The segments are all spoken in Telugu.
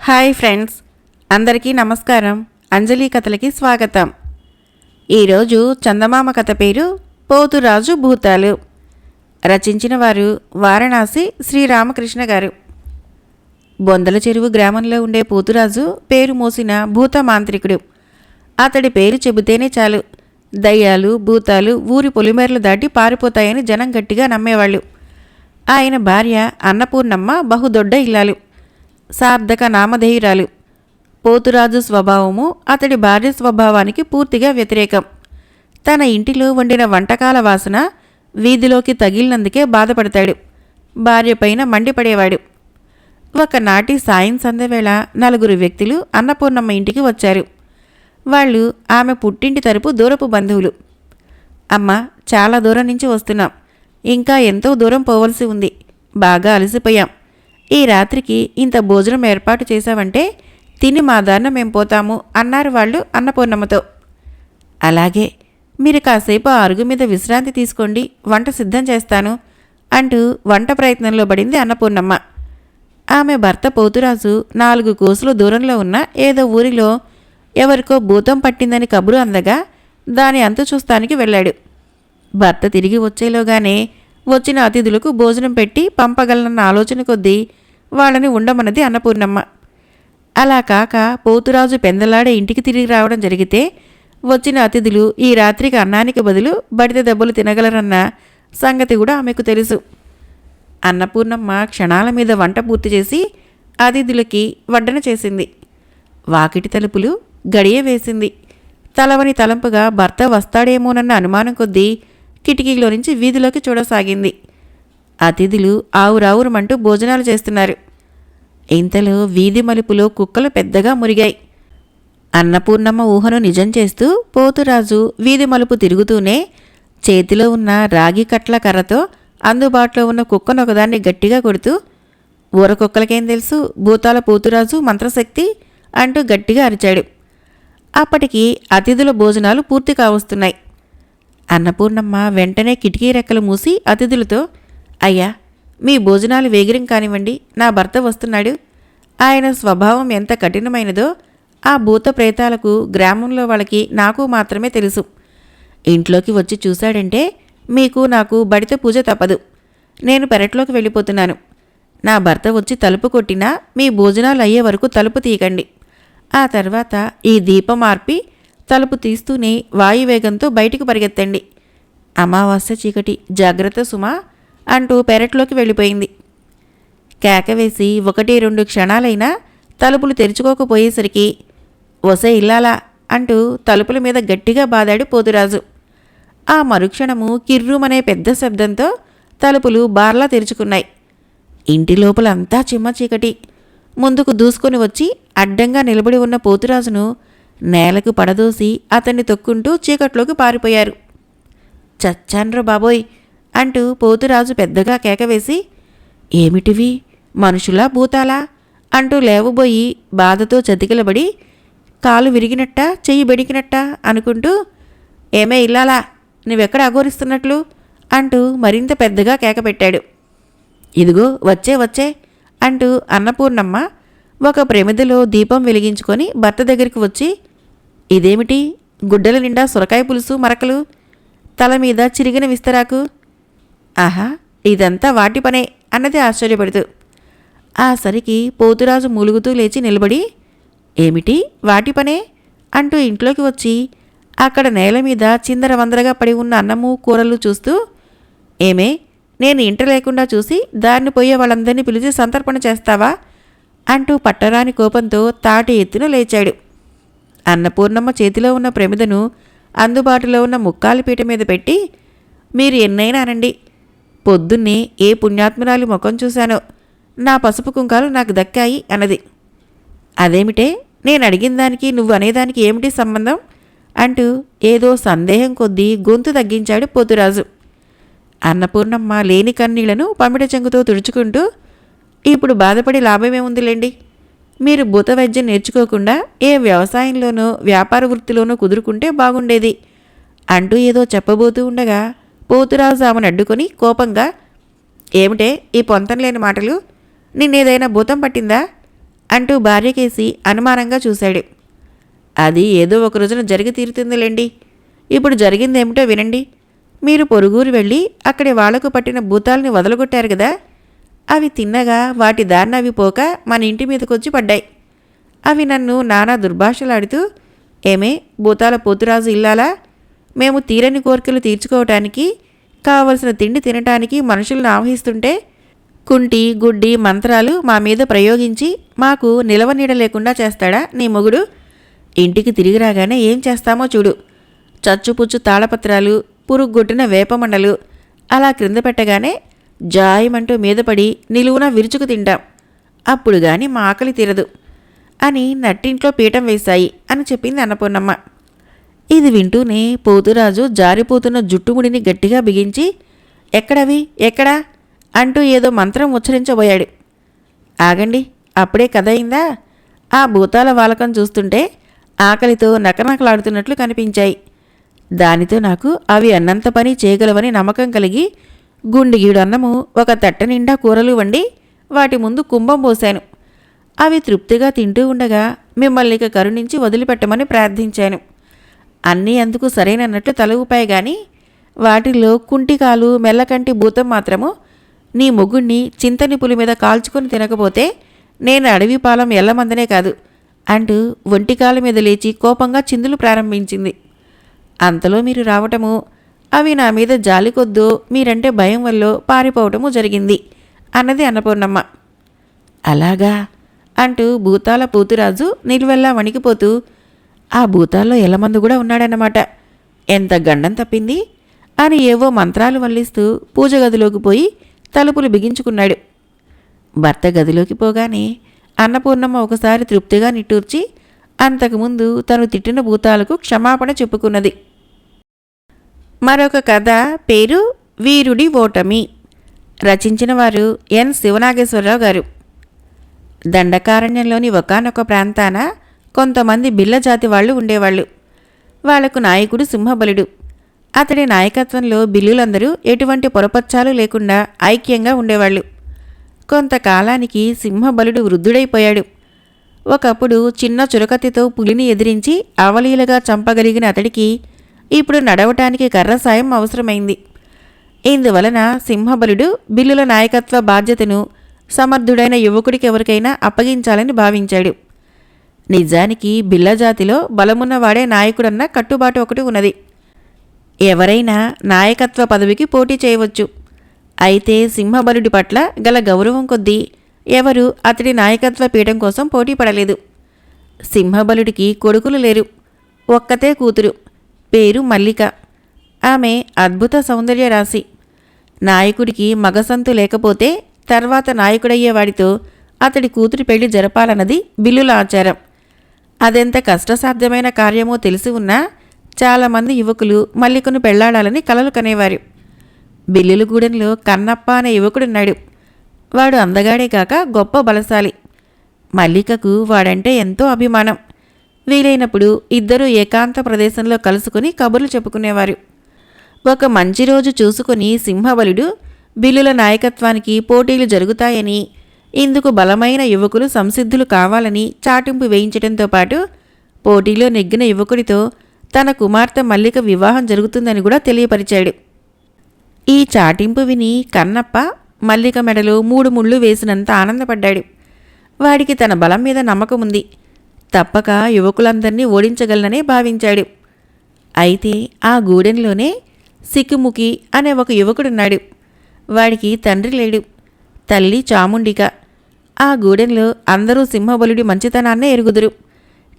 హాయ్ ఫ్రెండ్స్, అందరికీ నమస్కారం. అంజలి కథలకి స్వాగతం. ఈరోజు చందమామ కథ పేరు పోతురాజు భూతాలు. రచించిన వారు వారణాసి శ్రీరామకృష్ణ గారు. బొందల చెరువు గ్రామంలో ఉండే పోతురాజు పేరు మోసిన భూత మాంత్రికుడు. అతడి పేరు చెబితేనే చాలు దయ్యాలు భూతాలు ఊరి పొలిమేరలు దాటి పారిపోతాయని జనం గట్టిగా నమ్మేవాళ్ళు. ఆయన భార్య అన్నపూర్ణమ్మ బహుదొడ్డ ఇల్లాలు, సార్థక నామధేయురాలు. పోతురాజు స్వభావము అతడి భార్య స్వభావానికి పూర్తిగా వ్యతిరేకం. తన ఇంటిలో వండిన వంటకాల వాసన వీధిలోకి తగిలినందుకే బాధపడతాడు. భార్య పైన మండిపడేవాడు. ఒకనాటి సాయం సంధ్యవేళ 4 వ్యక్తులు అన్నపూర్ణమ్మ ఇంటికి వచ్చారు. వాళ్ళు ఆమె పుట్టింటి తరపు దూరపు బంధువులు. అమ్మ, చాలా దూరం నుంచి వస్తున్నాం, ఇంకా ఎంతో దూరం పోవలసి ఉంది, బాగా అలసిపోయాం. ఈ రాత్రికి ఇంత భోజనం ఏర్పాటు చేశావంటే తిని మా దారిన మేం పోతాము అన్నారు వాళ్ళు అన్నపూర్ణమ్మతో. అలాగే, మీరు కాసేపు ఆ అరుగు మీద విశ్రాంతి తీసుకోండి, వంట సిద్ధం చేస్తాను అంటూ వంట ప్రయత్నంలో పడింది అన్నపూర్ణమ్మ. ఆమె భర్త పోతురాజు 4 కోసులు దూరంలో ఉన్న ఏదో ఊరిలో ఎవరికో భూతం పట్టిందని కబురు అందగా దాని అంతు చూస్తానికి వెళ్ళాడు. భర్త తిరిగి వచ్చేలోగానే వచ్చిన అతిథులకు భోజనం పెట్టి పంపగలనన్న ఆలోచన కొద్దీ వాళ్ళని ఉండమన్నది అన్నపూర్ణమ్మ. అలా కాక పోతురాజు పెందలాడే ఇంటికి తిరిగి రావడం జరిగితే వచ్చిన అతిథులు ఈ రాత్రికి అన్నానికి బదులు బడిత దెబ్బలు తినగలరన్న సంగతి కూడా ఆమెకు తెలుసు. అన్నపూర్ణమ్మ క్షణాల మీద వంట పూర్తి చేసి అతిథులకి వడ్డన చేసింది. వాకిటి తలుపులు గడియ వేసింది. తలవని తలంపుగా భర్త వస్తాడేమోనన్న అనుమానం కొద్దీ కిటికీలో నుంచి వీధిలోకి చూడసాగింది. అతిథులు ఆవురావురమంటూ భోజనాలు చేస్తున్నారు. ఇంతలో వీధి మలుపులో కుక్కలు పెద్దగా మురిగాయి. అన్నపూర్ణమ్మ ఊహను నిజం చేస్తూ పోతురాజు వీధి మలుపు తిరుగుతూనే చేతిలో ఉన్న రాగి కట్ల కర్రతో అందుబాటులో ఉన్న కుక్కను ఒకదాన్ని గట్టిగా కొడుతూ, ఊర కుక్కలకేం తెలుసు, భూతాల పోతురాజు మంత్రశక్తి అంటూ గట్టిగా అరిచాడు. అప్పటికి అతిథుల భోజనాలు పూర్తి కావస్తున్నాయి. అన్నపూర్ణమ్మ వెంటనే కిటికీ రెక్కలు మూసి అతిథులతో, అయ్యా, మీ భోజనాలు వేగిరం కానివ్వండి, నా భర్త వస్తున్నాడు. ఆయన స్వభావం ఎంత కఠినమైనదో ఆ భూత ప్రేతాలకు గ్రామంలో వాళ్ళకి నాకు మాత్రమే తెలుసు. ఇంట్లోకి వచ్చి చూశాడంటే మీకు నాకు బడిత పూజ తప్పదు. నేను పెరట్లోకి వెళ్ళిపోతున్నాను. నా భర్త వచ్చి తలుపు కొట్టినా మీ భోజనాలు అయ్యే వరకు తలుపు తీయకండి. ఆ తర్వాత ఈ దీపం ఆర్పి తలుపు తీస్తూనే వాయువేగంతో బయటికి పరిగెత్తండి. అమావాస్య చీకటి, జాగ్రత్త సుమా అంటూ పెరట్లోకి వెళ్ళిపోయింది. కేక వేసి 1-2 క్షణాలైనా తలుపులు తెరుచుకోకపోయేసరికి ఒసే ఇల్లాలా అంటూ తలుపుల మీద గట్టిగా బాదాడు పోతురాజు. ఆ మరుక్షణము కిర్రుమనే పెద్ద శబ్దంతో తలుపులు బార్లా తెరుచుకున్నాయి. ఇంటి లోపలంతా చిమ్మ చీకటి. ముందుకు దూసుకొని వచ్చి అడ్డంగా నిలబడి ఉన్న పోతురాజును నేలకు పడదోసి అతన్ని తొక్కుంటూ చీకట్లోకి పారిపోయారు. చచ్చాన్రో బాబోయ్ అంటూ పోతురాజు పెద్దగా కేకవేసి, ఏమిటివి, మనుషులా భూతాలా అంటూ లేవబోయి బాధతో చతికిలబడి కాలు విరిగినట్ట చెయ్యి బెడికినట్ట అనుకుంటూ, ఏమే ఇల్లాలా, నువ్వెక్కడ అఘోరిస్తున్నట్లు అంటూ మరింత పెద్దగా కేకపెట్టాడు. ఇదిగో వచ్చే వచ్చే అంటూ అన్నపూర్ణమ్మ ఒక ప్రమిదలో దీపం వెలిగించుకొని భర్త దగ్గరికి వచ్చి, ఇదేమిటి, గుడ్డల నిండా సొరకాయ పులుసు మరకలు, తల మీద చిరిగిన విస్తరాకు, ఆహా, ఇదంతా వాటి పనే అన్నది ఆశ్చర్యపడుతూ. ఆ సరికి పోతురాజు మూలుగుతూ లేచి నిలబడి, ఏమిటి వాటి పనే అంటూ ఇంట్లోకి వచ్చి అక్కడ నేల మీద చిందరవందరగా పడి ఉన్న అన్నము కూరలు చూస్తూ, ఏమే, నేను ఇంట లేకుండా చూసి దారిని పోయే వాళ్ళందరినీ పిలిచి సంతర్పణ చేస్తావా అంటూ పట్టరాని కోపంతో తాటి ఎత్తున లేచాడు. అన్నపూర్ణమ్మ చేతిలో ఉన్న ప్రమిదను అందుబాటులో ఉన్న ముక్కాలి పీట మీద పెట్టి, మీరు ఎన్నైనా అనండి, పొద్దున్నే ఏ పుణ్యాత్మురాలి ముఖం చూశానో నా పసుపు కుంకాలు నాకు దక్కాయి అన్నది. అదేమిటే, నేను అడిగిన దానికి నువ్వు అనేదానికి ఏమిటి సంబంధం అంటూ ఏదో సందేహం కొద్దీ గొంతు తగ్గించాడు పోతురాజు. అన్నపూర్ణమ్మ లేని కన్నీళ్లను పమిట చెంగుతో తుడుచుకుంటూ, ఇప్పుడు బాధపడి లాభమేముందిలేండి, మీరు భూత వైద్యం నేర్చుకోకుండా ఏ వ్యవసాయంలోనో వ్యాపార వృత్తిలోనో కుదురుకుంటే బాగుండేది అంటూ ఏదో చెప్పబోతూ ఉండగా పోతురాజు ఆమెను అడ్డుకొని కోపంగా, ఏమిటే ఈ పొంతం లేని మాటలు, నిన్నేదైనా భూతం పట్టిందా అంటూ భార్యకేసి అనుమానంగా చూశాడు. అది ఏదో ఒక రోజున జరిగి తీరుతుందిలేండి. ఇప్పుడు జరిగిందేమిటో వినండి. మీరు పొరుగురు వెళ్ళి అక్కడి వాళ్లకు పట్టిన భూతాల్ని వదలగొట్టారు కదా, అవి తిన్నగా వాటి దారిన అవి పోక మన ఇంటి మీదకొచ్చి పడ్డాయి. అవి నన్ను నానా దుర్భాషలాడుతూ, ఏమే భూతాల పోతురాజు ఇల్లాలా, మేము తీరని కోరికలు తీర్చుకోవటానికి కావలసిన తిండి తినటానికి మనుషులను ఆవహిస్తుంటే కుంటి గుడ్డి మంత్రాలు మా మీద ప్రయోగించి మాకు నిలవ నీడ లేకుండా చేస్తాడా నీ మొగుడు? ఇంటికి తిరిగి రాగానే ఏం చేస్తామో చూడు. చచ్చుపుచ్చు తాళపత్రాలు, పురుగ్గొట్టిన వేపమండలు అలా క్రింద పెట్టగానే జాయమంటూ మీదపడి నిలువున విరుచుకు తింటాం. అప్పుడు గాని మా ఆకలి తీరదు అని నట్టింట్లో పీఠం వేశాయి అని చెప్పింది అన్నపూర్ణమ్మ. ఇది వింటూనే పోతురాజు జారిపోతున్న జుట్టుముడిని గట్టిగా బిగించి, ఎక్కడవి ఎక్కడా అంటూ ఏదో మంత్రం ఉచ్చరించబోయాడు. ఆగండి, అప్పుడే కథ అయిందా? ఆ భూతాల వాలకం చూస్తుంటే ఆకలితో నకనకలాడుతున్నట్లు కనిపించాయి. దానితో నాకు అవి అన్నంత పని చేయగలవని నమ్మకం కలిగి గుండిగీడు అన్నము ఒక తట్ట నిండా కూరలు వండి వాటి ముందు కుంభం పోశాను. అవి తృప్తిగా తింటూ ఉండగా మిమ్మల్ని కరుణించి వదిలిపెట్టమని ప్రార్థించాను. అన్నీ అందుకు సరైనన్నట్లు తల ఊపాయి గాని వాటిల్లో కుంటికాలు మెల్లకంటి భూతం మాత్రము నీ మొగుణ్ణి చింతని పులి మీద కాల్చుకొని తినకపోతే నేను అడవి పాలెం ఎల్లమందనే కాదు అంటూ ఒంటికాల మీద లేచి కోపంగా చిందులు ప్రారంభించింది. అంతలో మీరు రావటము, అవి నా మీద జాలి కొద్దో మీరంటే భయం వల్ల పారిపోవటము జరిగింది అన్నది అన్నపూర్ణమ్మ. అలాగా అంటూ భూతాల పోతురాజు నిలువెల్లా వణికిపోతూ, ఆ భూతాల్లో ఎల్లమందు కూడా ఉన్నాడన్నమాట. ఎంత గండం తప్పింది అని ఏవో మంత్రాలు వల్లిస్తూ పూజ గదిలోకి పోయి తలుపులు బిగించుకున్నాడు. భర్త గదిలోకి పోగానే అన్నపూర్ణమ్మ ఒకసారి తృప్తిగా నిట్టూర్చి అంతకుముందు తను తిట్టిన భూతాలకు క్షమాపణ చెప్పుకున్నది. మరొక కథ పేరు వీరుడి ఓటమి. రచించిన వారు ఎన్ శివనాగేశ్వరరావు గారు. దండకారణ్యంలోని ఒకానొక ప్రాంతాన కొంతమంది బిళ్ళ జాతి వాళ్ళు ఉండేవాళ్ళు. వాళ్లకు నాయకుడు సింహబలుడు. అతడి నాయకత్వంలో బిల్లులందరూ ఎటువంటి పొరపచ్చాలు లేకుండా ఐక్యంగా ఉండేవాళ్ళు. కొంతకాలానికి సింహబలుడు వృద్ధుడైపోయాడు. ఒకప్పుడు చిన్న చురకత్తితో పులిని ఎదిరించి అవలీలగా చంపగలిగిన అతడికి ఇప్పుడు నడవటానికి కర్ర సాయం అవసరమైంది. ఇందువలన సింహబలుడు బిల్లుల నాయకత్వ బాధ్యతను సమర్థుడైన యువకుడికి ఎవరికైనా అప్పగించాలని భావించాడు. నిజానికి బిల్లజాతిలో బలమున్నవాడే నాయకుడన్న కట్టుబాటు ఒకటి ఉన్నది. ఎవరైనా నాయకత్వ పదవికి పోటీ చేయవచ్చు. అయితే సింహబలుడి పట్ల గల గౌరవం కొద్దీ ఎవరు అతడి నాయకత్వ పీఠం కోసం పోటీ పడలేదు. సింహబలుడికి కొడుకులు లేరు. ఒక్కతే కూతురు, పేరు మల్లిక. ఆమె అద్భుత సౌందర్య రాశి. నాయకుడికి మగసంతు లేకపోతే తర్వాత నాయకుడయ్యేవాడితో అతడి కూతురి పెళ్లి జరపాలన్నది బిల్లుల ఆచారం. అదెంత కష్టసాధ్యమైన కార్యమో తెలిసి ఉన్నా చాలామంది యువకులు మల్లికను పెళ్లాడాలని కలలు కనేవారు. బిల్లులగూడెంలో కన్నప్ప అనే యువకుడున్నాడు. వాడు అందగాడే కాక గొప్ప బలశాలి. మల్లికకు వాడంటే ఎంతో అభిమానం. వీలైనప్పుడు ఇద్దరూ ఏకాంత ప్రదేశంలో కలుసుకుని కబుర్లు చెప్పుకునేవారు. ఒక మంచి రోజు చూసుకుని సింహబలుడు బిల్లుల నాయకత్వానికి పోటీలు జరుగుతాయని, ఇందుకు బలమైన యువకులు సంసిద్ధులు కావాలని చాటింపు వేయించడంతో పాటు పోటీలో నెగ్గిన యువకుడితో తన కుమార్తె మల్లిక వివాహం జరుగుతుందని కూడా తెలియపరిచాడు. ఈ చాటింపు విని కన్నప్ప మల్లిక మెడలో 3 ముళ్ళు వేసినంత ఆనందపడ్డాడు. వాడికి తన బలం మీద నమ్మకముంది. తప్పక యువకులందరినీ ఓడించగలననే భావించాడు. అయితే ఆ గూడెంలోనే సిక్కుముకి అనే ఒక యువకుడున్నాడు. వాడికి తండ్రి లేడు, తల్లి చాముండిక. ఆ గూడెంలో అందరూ సింహబలుడి మంచితనాన్నే ఎరుగుదురు.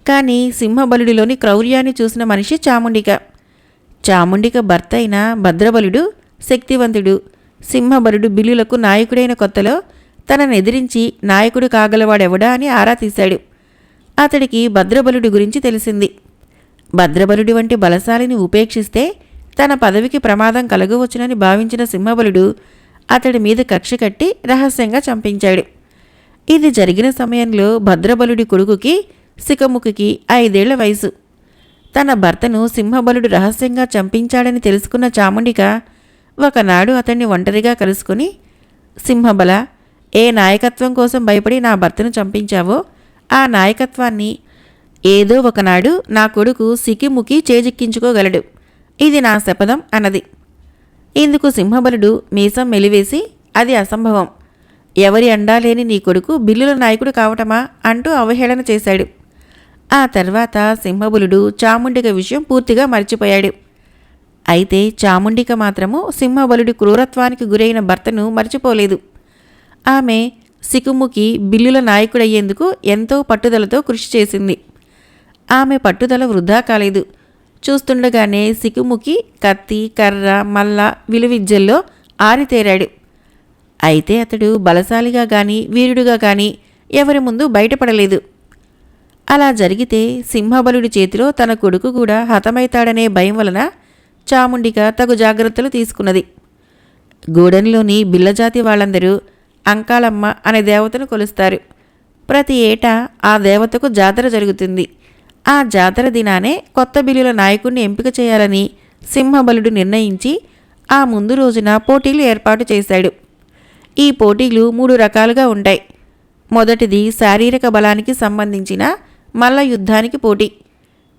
కానీ సింహబలుడిలోని క్రౌర్యాన్ని చూసిన మనిషి చాముండిక. చాముండిక భర్త అయిన భద్రబలుడు శక్తివంతుడు. సింహబలుడు బిల్లులకు నాయకుడైన కొత్తలో తననెదిరించి నాయకుడు కాగలవాడెవడా అని ఆరా తీశాడు. అతడికి భద్రబలుడి గురించి తెలిసింది. భద్రబలుడి వంటి బలశాలిని ఉపేక్షిస్తే తన పదవికి ప్రమాదం కలగవచ్చునని భావించిన సింహబలుడు అతడి మీద కక్ష కట్టి రహస్యంగా చంపించాడు. ఇది జరిగిన సమయంలో భద్రబలుడి కొడుకుకి సికముఖికి 5 ఏళ్ల వయసు. తన భర్తను సింహబలుడు రహస్యంగా చంపించాడని తెలుసుకున్న చాముండిక ఒకనాడు అతన్ని ఒంటరిగా కలుసుకుని, సింహబల, ఏ నాయకత్వం కోసం భయపడి నా భర్తను చంపించావో ఆ నాయకత్వాన్ని ఏదో ఒకనాడు నా కొడుకు సికిముకి చేజిక్కించుకోగలడు, ఇది నా శపథం అన్నది. ఇందుకు సింహబలుడు మీసం మెలివేసి, అది అసంభవం, ఎవరి అండా లేని నీ కొడుకు బిల్లుల నాయకుడు కావటమా అంటూ అవహేళన చేశాడు. ఆ తర్వాత సింహబలుడు చాముండిక విషయం పూర్తిగా మర్చిపోయాడు. అయితే చాముండిక మాత్రము సింహబలుడి క్రూరత్వానికి గురైన భర్తను మర్చిపోలేదు. ఆమె సికుముకి బిల్లుల నాయకుడయ్యేందుకు ఎంతో పట్టుదలతో కృషి చేసింది. ఆమె పట్టుదల వృధా కాలేదు. చూస్తుండగానే సికుముకి కత్తి, కర్ర, మల్ల, విలువిద్యల్లో ఆరితేరాడు. అయితే అతడు బలశాలిగా గాని వీరుడుగా గాని ఎవరి ముందు బయటపడలేదు. అలా జరిగితే సింహబలుడి చేతిలో తన కొడుకు కూడా హతమైతాడనే భయం వలన చాముండిక తగు జాగ్రత్తలు తీసుకున్నది. గూడెంలోని బిల్లజాతి వాళ్ళందరూ అంకాళమ్మ అనే దేవతను కొలుస్తారు. ప్రతి ఏటా ఆ దేవతకు జాతర జరుగుతుంది. ఆ జాతర దినానే కొత్త బిల్లుల నాయకుడిని ఎంపిక చేయాలని సింహబలుడు నిర్ణయించి ఆ ముందు రోజున పోటీలు ఏర్పాటు చేశాడు. ఈ పోటీలు 3 రకాలుగా ఉంటాయి. మొదటిది శారీరక బలానికి సంబంధించిన మల్ల యుద్ధానికి పోటీ.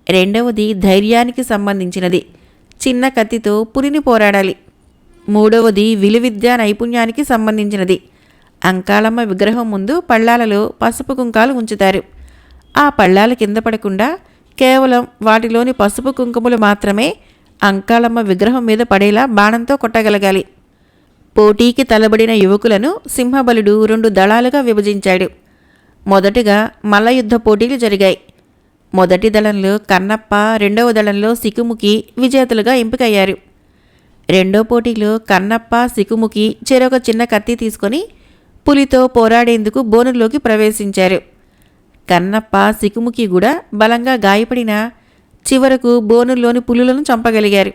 రెండవది ధైర్యానికి సంబంధించినది, చిన్న కత్తితో పులిని పోరాడాలి. మూడవది విలువిద్యా నైపుణ్యానికి సంబంధించినది. అంకాళమ్మ విగ్రహం ముందు పళ్ళాలలో పసుపు కుంకాలు ఉంచుతారు. ఆ పళ్ళాలు కింద పడకుండా కేవలం వాటిలోని పసుపు కుంకుమలు మాత్రమే అంకాళమ్మ విగ్రహం మీద పడేలా బాణంతో కొట్టగలగాలి. పోటీకి తలబడిన యువకులను సింహబలుడు 2 దళాలుగా విభజించాడు. మొదటగా మల్లయుద్ధ పోటీలు జరిగాయి. మొదటి దళంలో కన్నప్ప, రెండవ దళంలో సికుముకి విజేతలుగా ఎంపికయ్యారు. రెండో పోటీలో కన్నప్ప, సికుముకి చెరొక చిన్న కత్తి తీసుకొని పులితో పోరాడేందుకు బోనులోకి ప్రవేశించారు. కన్నప్ప, సికుముకి కూడా బలంగా గాయపడినా చివరకు బోనుల్లోని పులులను చంపగలిగారు.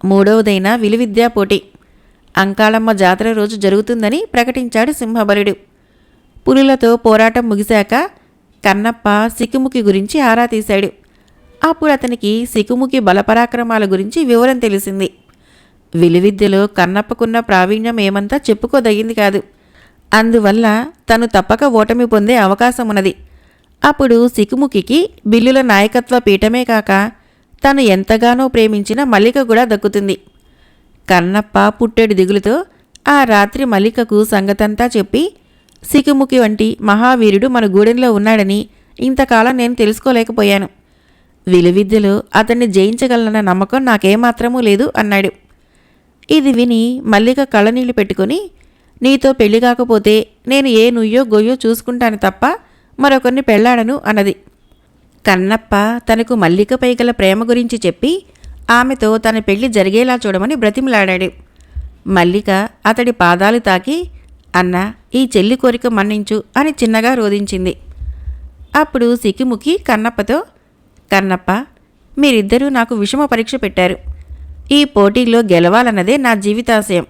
మూడవదైన విలువిద్యా పోటీ అంకాళమ్మ జాతర రోజు జరుగుతుందని ప్రకటించాడు సింహబలుడు. పులులతో పోరాటం ముగిశాక కన్నప్ప సికుముకి గురించి ఆరా తీశాడు. అప్పుడు అతనికి సికుముకి బలపరాక్రమాల గురించి వివరం తెలిసింది. విలువిద్యలో కన్నప్పకున్న ప్రావీణ్యం ఏమంతా చెప్పుకోదగింది కాదు. అందువల్ల తను తప్పక ఓటమి పొందే అవకాశం ఉన్నది. అప్పుడు సికుముకి బిల్లుల నాయకత్వ పీఠమే కాక తను ఎంతగానో ప్రేమించిన మల్లిక కూడా దక్కుతుంది. కన్నప్ప పుట్టెడు దిగులుతో ఆ రాత్రి మల్లికకు సంగతంతా చెప్పి, సికుముకి వంటి మహావీరుడు మన గూడెంలో ఉన్నాడని ఇంతకాలం నేను తెలుసుకోలేకపోయాను. విలువిద్యలో అతన్ని జయించగలనన్న నమ్మకం నాకేమాత్రమూ లేదు అన్నాడు. ఇది విని మల్లిక కళ్ళనీళ్లు పెట్టుకుని, నీతో పెళ్లి కాకపోతే నేను ఏ నుయ్యో గొయ్యో చూసుకుంటాను తప్ప మరొకరిని పెళ్లాడను అన్నది. కన్నప్ప తనకు మల్లికపై గల ప్రేమ గురించి చెప్పి ఆమెతో తన పెళ్లి జరిగేలా చూడమని బ్రతిమలాడాడు. మల్లిక అతడి పాదాలు తాకి, అన్నా, ఈ చెల్లి కోరిక మన్నించు అని చిన్నగా రోదించింది. అప్పుడు సికిముకి కన్నప్పతో, కన్నప్ప, మీరిద్దరూ నాకు విషమ పరీక్ష పెట్టారు. ఈ పోటీల్లో గెలవాలన్నదే నా జీవితాశయం.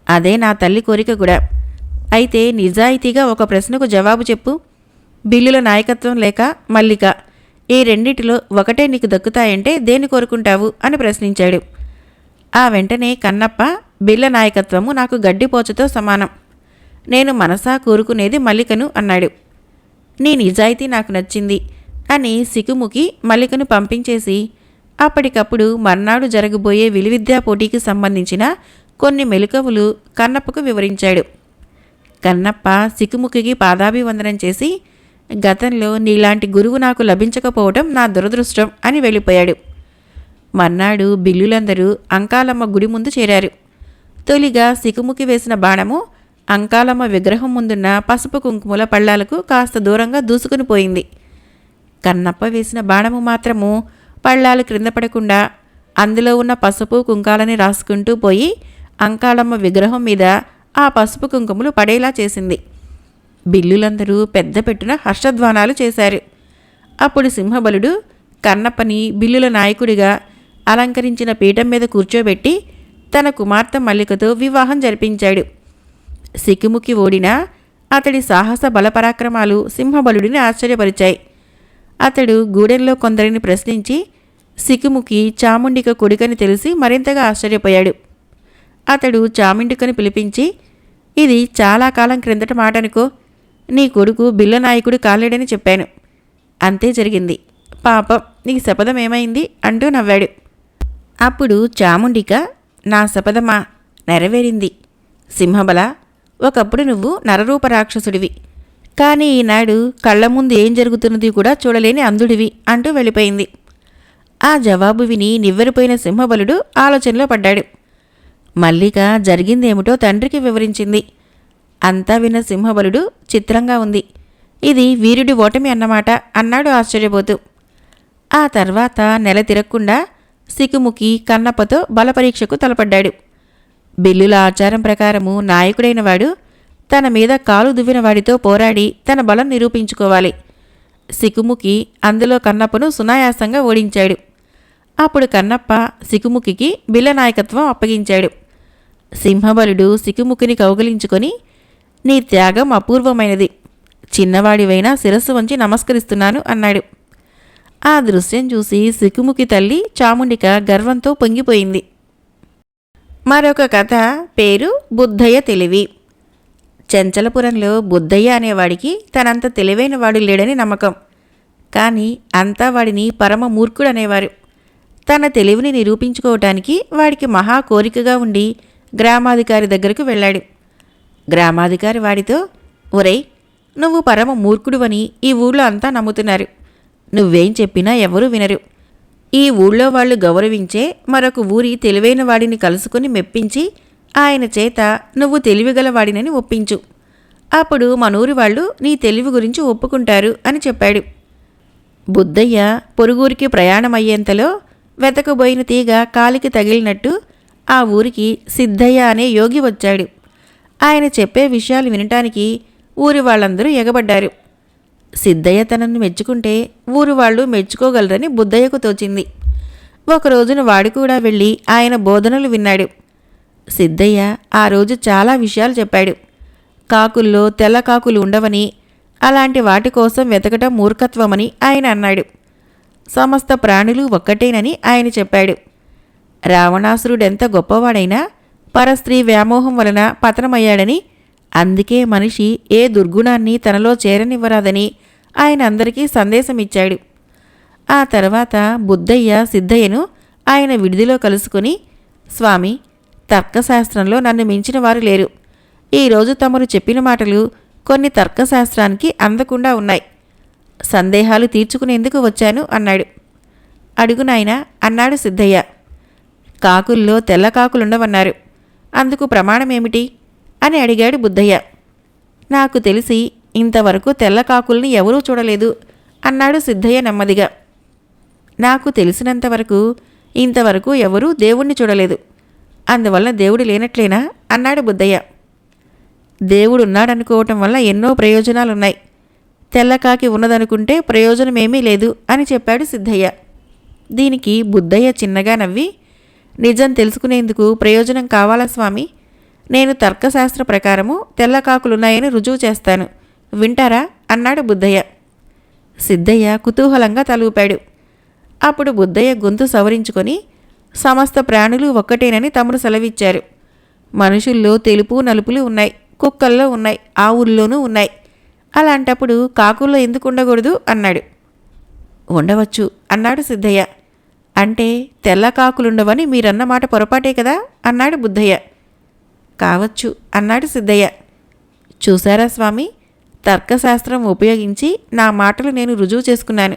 అదే నా తల్లి కోరిక కూడా. అయితే నిజాయితీగా ఒక ప్రశ్నకు జవాబు చెప్పు. బిల్లుల నాయకత్వం లేక మల్లిక, ఈ రెండిటిలో ఒకటే నీకు దక్కుతాయంటే దేన్ని కోరుకుంటావు అని ప్రశ్నించాడు. ఆ వెంటనే కన్నప్ప, బిల్ల నాయకత్వము నాకు గడ్డిపోచతో సమానం. నేను మనసా కోరుకునేది మల్లికను అన్నాడు. నీ నిజాయితీ నాకు నచ్చింది అని సికుముకి మల్లికను పంపించేసి అప్పటికప్పుడు మర్నాడు జరగబోయే విలువిద్యా పోటీకి సంబంధించిన కొన్ని మెలకువలు కన్నప్పకు వివరించాడు. కన్నప్ప సికుముకి పాదాభివందనం చేసి, గతంలో నీలాంటి గురువు నాకు లభించకపోవటం నా దురదృష్టం అని వెళ్ళిపోయాడు. మర్నాడు బిల్లులందరూ అంకాళమ్మ గుడి ముందు చేరారు. తొలిగా సికుముకి వేసిన బాణము అంకాళమ్మ విగ్రహం ముందున్న పసుపు కుంకుమల పళ్ళాలకు కాస్త దూరంగా దూసుకుని పోయింది. కన్నప్ప వేసిన బాణము మాత్రము పళ్ళాలు క్రింద పడకుండా అందులో ఉన్న పసుపు కుంకాలని రాసుకుంటూ పోయి అంకాళమ్మ విగ్రహం మీద ఆ పసుపు కుంకుమలు పడేలా చేసింది. బిల్లులందరూ పెద్ద పెట్టున హర్షధ్వానాలు చేశారు. అప్పుడు సింహబలుడు కన్నప్పని బిల్లుల నాయకుడిగా అలంకరించిన పీఠం మీద కూర్చోబెట్టి తన కుమార్తె మల్లికతో వివాహం జరిపించాడు. సికిముకి ఓడినా అతడి సాహస బలపరాక్రమాలు సింహబలుడిని ఆశ్చర్యపరిచాయి. అతడు గూడెంలో కొందరిని ప్రశ్నించి సికిముకి చాముండిక కొడుకని తెలిసి మరింతగా ఆశ్చర్యపోయాడు. అతడు చాముండికను పిలిపించి, ఇది చాలా కాలం క్రిందట మాట అనుకో, నీ కొడుకు బిల్లనాయకుడు కాలేడని చెప్పాను. అంతే జరిగింది. పాపం నీ శపథం ఏమైంది అంటూ నవ్వాడు. అప్పుడు చాముండిక, నా శపథమా నెరవేరింది. సింహబల, ఒకప్పుడు నువ్వు నరరూప రాక్షసుడివి, కానీ ఈనాడు కళ్ల ముందు ఏం జరుగుతున్నది కూడా చూడలేని అంధుడివి అంటూ వెళ్ళిపోయింది. ఆ జవాబు విని నివ్వెరపోయిన సింహబలుడు ఆలోచనలో పడ్డాడు. మల్లిక జరిగిందేమిటో తండ్రికి వివరించింది. అంతా విన్న సింహబలుడు చిత్రంగా ఉంది, ఇది వీరుడి ఓటమి అన్నమాట అన్నాడు ఆశ్చర్యపోతూ. ఆ తర్వాత నెల తిరగకుండా సికుముకి కన్నప్పతో బలపరీక్షకు తలపడ్డాడు. బిల్లుల ఆచారం ప్రకారము నాయకుడైన వాడు తన మీద కాలు దువ్విన వాడితో పోరాడి తన బలం నిరూపించుకోవాలి. సికుముకి అందులో కన్నప్పను సునాయాసంగా ఓడించాడు. అప్పుడు కన్నప్ప సికుముకి బిల్ల నాయకత్వం అప్పగించాడు. సింహబలుడు సికుముకిని కౌగిలించుకొని, నీ త్యాగం అపూర్వమైనది, చిన్నవాడివైనా శిరస్సు వంచి నమస్కరిస్తున్నాను అన్నాడు. ఆ దృశ్యం చూసి సికుముకి తల్లి చాముండిక గర్వంతో పొంగిపోయింది. మరొక కథ పేరు బుద్ధయ్య తెలివి. చెంచలపురంలో బుద్ధయ్య అనేవాడికి తనంత తెలివైన వాడు లేడని నమ్మకం. కానీ అంతా వాడిని పరమ మూర్ఖుడనేవారు. తన తెలివిని నిరూపించుకోవటానికి వాడికి మహా కోరికగా ఉండి గ్రామాధికారి దగ్గరకు వెళ్ళాడు. గ్రామాధికారి వాడితో, ఒరేయ్, నువ్వు పరమ మూర్ఖుడువని ఈ ఊళ్ళో అంతా నమ్ముతున్నారు. నువ్వేం చెప్పినా ఎవరూ వినరు. ఈ ఊళ్ళో వాళ్ళు గౌరవించే మరొక ఊరి తెలివైన వాడిని కలుసుకుని మెప్పించి ఆయన చేత నువ్వు తెలివిగలవాడినని ఒప్పించు. అప్పుడు మనూరి వాళ్ళు నీ తెలివి గురించి ఒప్పుకుంటారు అని చెప్పాడు. బుద్ధయ్య పొరుగురికి ప్రయాణమయ్యేంతలో వెతకబోయిన తీగ కాలికి తగిలినట్టు ఆ ఊరికి సిద్ధయ్య అనే యోగి వచ్చాడు. ఆయన చెప్పే విషయాలు వినటానికి ఊరి వాళ్ళందరూ ఎగబడ్డారు. సిద్ధయ్య తనను మెచ్చుకుంటే ఊరు వాళ్ళు మెచ్చుకోగలరని బుద్ధయ్యకు తోచింది. ఒకరోజున వాడు కూడా వెళ్ళి ఆయన బోధనలు విన్నాడు. సిద్ధయ్య ఆ రోజు చాలా విషయాలు చెప్పాడు. కాకుల్లో తెల్ల కాకులు ఉండవని, అలాంటి వాటి కోసం వెతకటం మూర్ఖత్వమని ఆయన అన్నాడు. సమస్త ప్రాణులు ఒక్కటేనని ఆయన చెప్పాడు. రావణాసురుడెంత గొప్పవాడైనా పరస్త్రీ వ్యామోహం వలన పతనమయ్యాడని, అందుకే మనిషి ఏ దుర్గుణాన్ని తనలో చేరనివ్వరాదని ఆయన అందరికీ సందేశమిచ్చాడు. ఆ తర్వాత బుద్ధయ్య సిద్ధయ్యను ఆయన విడిదిలో కలుసుకుని, స్వామి, తర్కశాస్త్రంలో నన్ను మించిన వారు లేరు. ఈరోజు తమరు చెప్పిన మాటలు కొన్ని తర్కశాస్త్రానికి అందకుండా ఉన్నాయి. సందేహాలు తీర్చుకునేందుకు వచ్చాను అన్నాడు. అడుగు నాయనా అన్నాడు సిద్ధయ్య. కాకుల్లో తెల్ల కాకులుండవన్నారు, అందుకు ప్రమాణమేమిటి అని అడిగాడు బుద్ధయ్య. నాకు తెలిసి ఇంతవరకు తెల్ల కాకుల్ని ఎవరూ చూడలేదు అన్నాడు సిద్ధయ్య నెమ్మదిగా. నాకు తెలిసినంతవరకు ఇంతవరకు ఎవరూ దేవుణ్ణి చూడలేదు, అందువల్ల దేవుడు లేనట్లేనా అన్నాడు బుద్ధయ్య. దేవుడున్నాడనుకోవటం వల్ల ఎన్నో ప్రయోజనాలున్నాయి, తెల్లకాకి ఉన్నదనుకుంటే ప్రయోజనమేమీ లేదు అని చెప్పాడు సిద్ధయ్య. దీనికి బుద్ధయ్య చిన్నగా నవ్వి, నిజం తెలుసుకునేందుకు ప్రయోజనం కావాలా స్వామి? నేను తర్కశాస్త్ర ప్రకారము తెల్లకాకులున్నాయని రుజువు చేస్తాను, వింటారా అన్నాడు బుద్ధయ్య. సిద్ధయ్య కుతూహలంగా తలూపాడు. అప్పుడు బుద్ధయ్య గొంతు సవరించుకొని, సమస్త ప్రాణులు ఒక్కటేనని తమరు సెలవిచ్చారు. మనుషుల్లో తెలుపు నలుపులు ఉన్నాయి, కుక్కల్లో ఉన్నాయి, ఆవుల్లోనూ ఉన్నాయి. అలాంటప్పుడు కాకుల్లో ఎందుకు ఉండకూడదు అన్నాడు. ఉండవచ్చు అన్నాడు సిద్ధయ్య. అంటే తెల్ల కాకులుండవని మీరన్నమాట పొరపాటే కదా అన్నాడు బుద్ధయ్య. కావచ్చు అన్నాడు సిద్ధయ్య. చూశారా స్వామి, తర్కశాస్త్రం ఉపయోగించి నా మాటలు నేను రుజువు చేసుకున్నాను,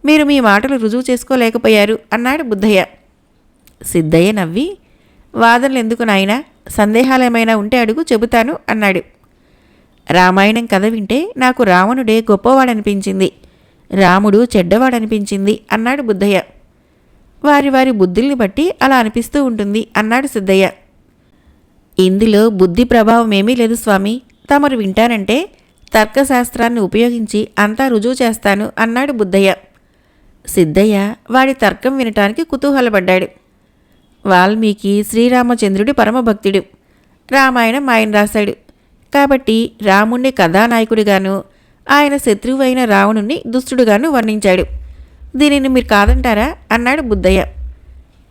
మీరు మీ మాటలు రుజువు చేసుకోలేకపోయారు అన్నాడు బుద్ధయ్య. సిద్ధయ్య నవ్వి, వాదనలు ఎందుకు నాయనా, సందేహాలేమైనా ఉంటే అడుగు, చెబుతాను అన్నాడు. రామాయణం కథ వింటే నాకు రావణుడే గొప్పవాడనిపించింది, రాముడు చెడ్డవాడనిపించింది అన్నాడు బుద్ధయ్య. వారి వారి బుద్ధుల్ని బట్టి అలా అనిపిస్తూ ఉంటుంది అన్నాడు సిద్ధయ్య. ఇందులో బుద్ధి ప్రభావం ఏమీ లేదు స్వామి, తమరు వింటారంటే తర్కశాస్త్రాన్ని ఉపయోగించి అంతా రుజువు చేస్తాను అన్నాడు బుద్ధయ్య. సిద్ధయ్య వాడి తర్కం వినటానికి కుతూహలపడ్డాడు. వాల్మీకి శ్రీరామచంద్రుడి పరమభక్తుడు, రామాయణం ఆయన రాశాడు కాబట్టి రాముణ్ణి కథానాయకుడిగాను, ఆయన శత్రువు అయిన రావణుణ్ణి దుష్టుడుగాను వర్ణించాడు. దీనిని మీరు కాదంటారా అన్నాడు బుద్ధయ్య.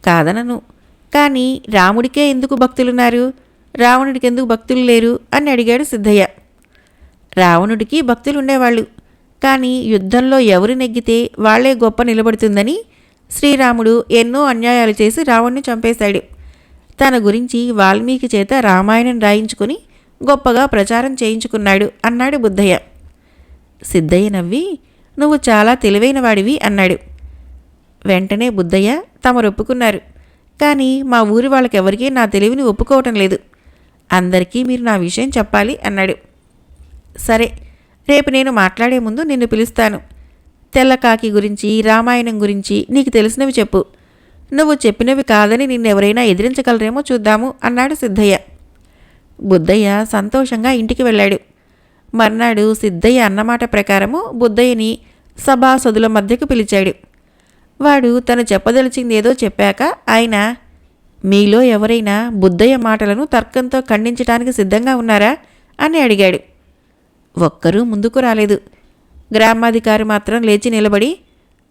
కాదనను, కానీ రాముడికే ఎందుకు భక్తులున్నారు, రావణుడికి ఎందుకు భక్తులు లేరు అని అడిగాడు సిద్ధయ్య. రావణుడికి భక్తులుండేవాళ్ళు. కానీ యుద్ధంలో ఎవరు నెగ్గితే వాళ్లే గొప్ప నిలబడుతుందని శ్రీరాముడు ఎన్నో అన్యాయాలు చేసి రావణ్ణి చంపేశాడు. తన గురించి వాల్మీకి చేత రామాయణం రాయించుకుని గొప్పగా ప్రచారం చేయించుకున్నాడు అన్నాడు బుద్ధయ్య. సిద్ధయ్య నవ్వి, నువ్వు చాలా తెలివైనవాడివి అన్నాడు. వెంటనే బుద్ధయ్య తమరొప్పుకున్నారు. కానీ మా ఊరి వాళ్ళకెవరికీ నా తెలివిని ఒప్పుకోవటం లేదు. అందరికీ మీరు నా విషయం చెప్పాలి అన్నాడు. సరే, రేపు నేను మాట్లాడే ముందు నిన్ను పిలుస్తాను. తెల్లకాకి గురించి, రామాయణం గురించి నీకు తెలిసినవి చెప్పు. నువ్వు చెప్పినవి కాదని నిన్నెవరైనా ఎదిరించగలరేమో చూద్దాము అన్నాడు సిద్ధయ్య. బుద్ధయ్య సంతోషంగా ఇంటికి వెళ్ళాడు. మర్నాడు సిద్ధయ్య అన్నమాట ప్రకారము బుద్ధయ్యని సభాసదుల మధ్యకు పిలిచాడు. వాడు తను చెప్పదలిచిందేదో చెప్పాక ఆయన, మీలో ఎవరైనా బుద్ధయ్య మాటలను తర్కంతో ఖండించడానికి సిద్ధంగా ఉన్నారా అని అడిగాడు. ఒక్కరూ ముందుకు రాలేదు. గ్రామాధికారి మాత్రం లేచి నిలబడి,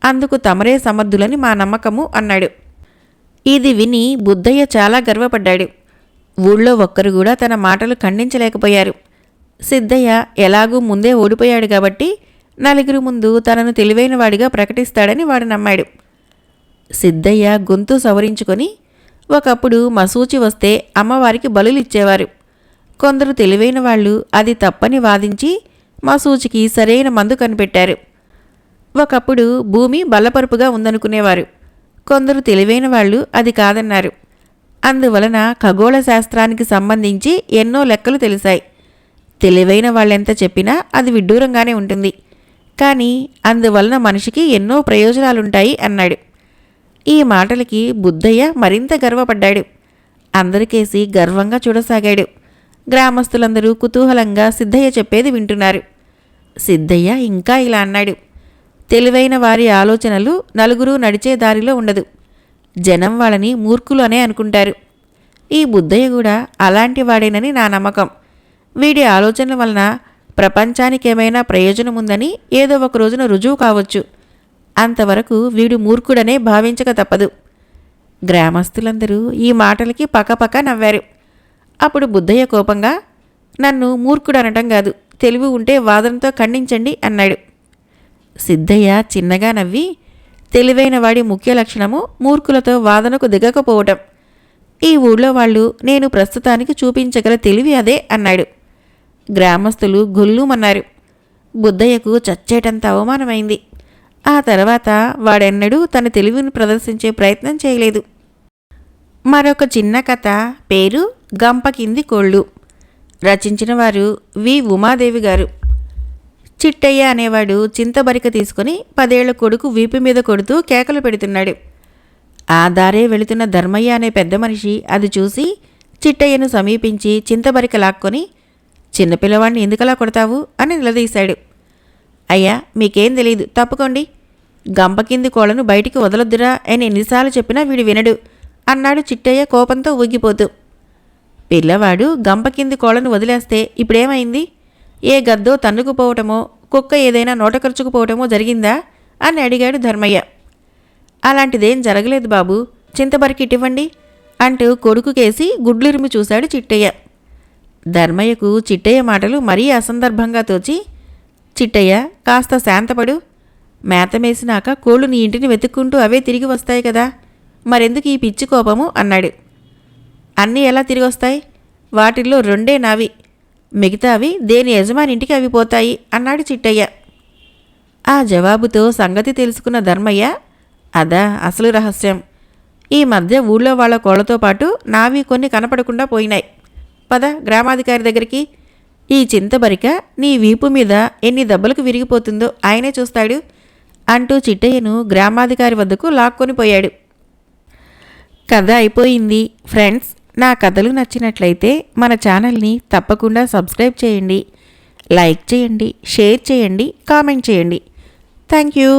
అందుకు తమరే సమర్థులని మా నమ్మకము అన్నాడు. ఇది విని బుద్ధయ్య చాలా గర్వపడ్డాడు. ఊళ్ళో ఒక్కరు కూడా తన మాటలు ఖండించలేకపోయారు. సిద్ధయ్య ఎలాగూ ముందే ఓడిపోయాడు కాబట్టి నలుగురు ముందు తనను తెలివైనవాడిగా ప్రకటిస్తాడని వాడు నమ్మాడు. సిద్ధయ్య గొంతు సవరించుకొని, ఒకప్పుడు మసూచి వస్తే అమ్మవారికి బలులిచ్చేవారు. కొందరు తెలివైన వాళ్ళు అది తప్పని వాదించి మసూచికి సరైన మందు కనిపెట్టారు. ఒకప్పుడు భూమి బల్లపరుపుగా ఉందనుకునేవారు. కొందరు తెలివైన వాళ్ళు అది కాదన్నారు. అందువలన ఖగోళ శాస్త్రానికి సంబంధించి ఎన్నో లెక్కలు తెలిసాయి. తెలివైన వాళ్ళెంత చెప్పినా అది విడ్డూరంగానే ఉంటుంది. కానీ అందువలన మనిషికి ఎన్నో ప్రయోజనాలుంటాయి అన్నాడు. ఈ మాటలకి బుద్ధయ్య మరింత గర్వపడ్డాడు. అందరికేసి గర్వంగా చూడసాగాడు. గ్రామస్తులందరూ కుతూహలంగా సిద్ధయ్య చెప్పేది వింటున్నారు. సిద్ధయ్య ఇంకా ఇలా అన్నాడు. తెలివైన వారి ఆలోచనలు నలుగురు నడిచే దారిలో ఉండదు. జనం వాళ్ళని మూర్ఖులు అనే అనుకుంటారు. ఈ బుద్ధయ్య కూడా అలాంటి వాడేనని నా నమ్మకం. వీడి ఆలోచనల వలన ప్రపంచానికేమైనా ప్రయోజనముందని ఏదో ఒక రోజున రుజువు కావచ్చు. అంతవరకు వీడు మూర్ఖుడనే భావించక తప్పదు. గ్రామస్తులందరూ ఈ మాటలకి పకపక నవ్వారు. అప్పుడు బుద్ధయ్య కోపంగా, నన్ను మూర్ఖుడనటం కాదు, తెలివి ఉంటే వాదనతో ఖండించండి అన్నాడు. సిద్ధయ్య చిన్నగా నవ్వి, తెలివైన వాడి ముఖ్య లక్షణము మూర్ఖులతో వాదనకు దిగకపోవటం. ఈ ఊళ్ళో వాళ్ళు నేను ప్రస్తుతానికి చూపించగల తెలివి అదే అన్నాడు. గ్రామస్తులు గొల్లుమన్నారు. బుద్ధయ్యకు చచ్చేటంత అవమానమైంది. ఆ తర్వాత వాడెన్నడూ తన తెలివిని ప్రదర్శించే ప్రయత్నం చేయలేదు. మరొక చిన్న కథ, పేరు గంపకింది కోళ్ళు. రచించిన వారు వి ఉమాదేవి గారు. చిట్టయ్య అనేవాడు చింతబరిక తీసుకుని 10 ఏళ్ల కొడుకు వీపు మీద కొడుతూ కేకలు పెడుతున్నాడు. ఆ దారే వెళుతున్న ధర్మయ్య అనే పెద్ద మనిషి అది చూసి చిట్టయ్యను సమీపించి చింతబరిక లాక్కొని, చిన్నపిల్లవాడిని ఎందుకలా కొడతావు అని నిలదీశాడు. అయ్యా, మీకేం తెలీదు, తప్పుకోండి. గంపకింది కోళ్లను బయటికి వదలొద్దురా అని ఎన్నిసార్లు చెప్పినా వీడు వినడు అన్నాడు చిట్టయ్య కోపంతో ఊగిపోతూ. పిల్లవాడు గంపకింది కోళ్లను వదిలేస్తే ఇప్పుడేమైంది? ఏ గద్దో తన్నుకుపోవటమో, కుక్క ఏదైనా నోట ఖర్చుకుపోవటమో జరిగిందా అని అడిగాడు ధర్మయ్య. అలాంటిదేం జరగలేదు బాబు, చింతబరికిట్టివ్వండి అంటూ కొడుకుకేసి గుడ్లిరిమి చూశాడు చిట్టయ్య. ధర్మయ్యకు చిట్టయ్య మాటలు మరీ అసందర్భంగా తోచి, చిట్టయ్య కాస్త శాంతపడు. మేతమేసినాక కోళ్ళు నీ ఇంటిని వెతుక్కుంటూ అవే తిరిగి వస్తాయి కదా, మరెందుకు ఈ పిచ్చి కోపము అన్నాడు. అన్నీ ఎలా తిరిగొస్తాయి? వాటిల్లో 2 నావి, మిగతావి దేని యజమానింటికి అవి పోతాయి అన్నాడు చిట్టయ్య. ఆ జవాబుతో సంగతి తెలుసుకున్న ధర్మయ్య, అదా అసలు రహస్యం. ఈ మధ్య ఊళ్ళో వాళ్ళ కోళ్లతో పాటు నావి కొన్ని కనపడకుండా పోయినాయి. పద గ్రామాధికారి దగ్గరికి. ఈ చింతబరిక నీ వీపు మీద ఎన్ని దెబ్బలకు విరిగిపోతుందో ఆయనే చూస్తాడు అంటూ చిట్టయ్యను గ్రామాధికారి వద్దకు లాక్కొని పోయాడు. కథ అయిపోయింది. ఫ్రెండ్స్, నా కథలు నచ్చినట్లయితే మన ఛానల్ని తప్పకుండా సబ్స్క్రైబ్ చేయండి, లైక్ చేయండి, షేర్ చేయండి, కామెంట్ చేయండి. Thank you.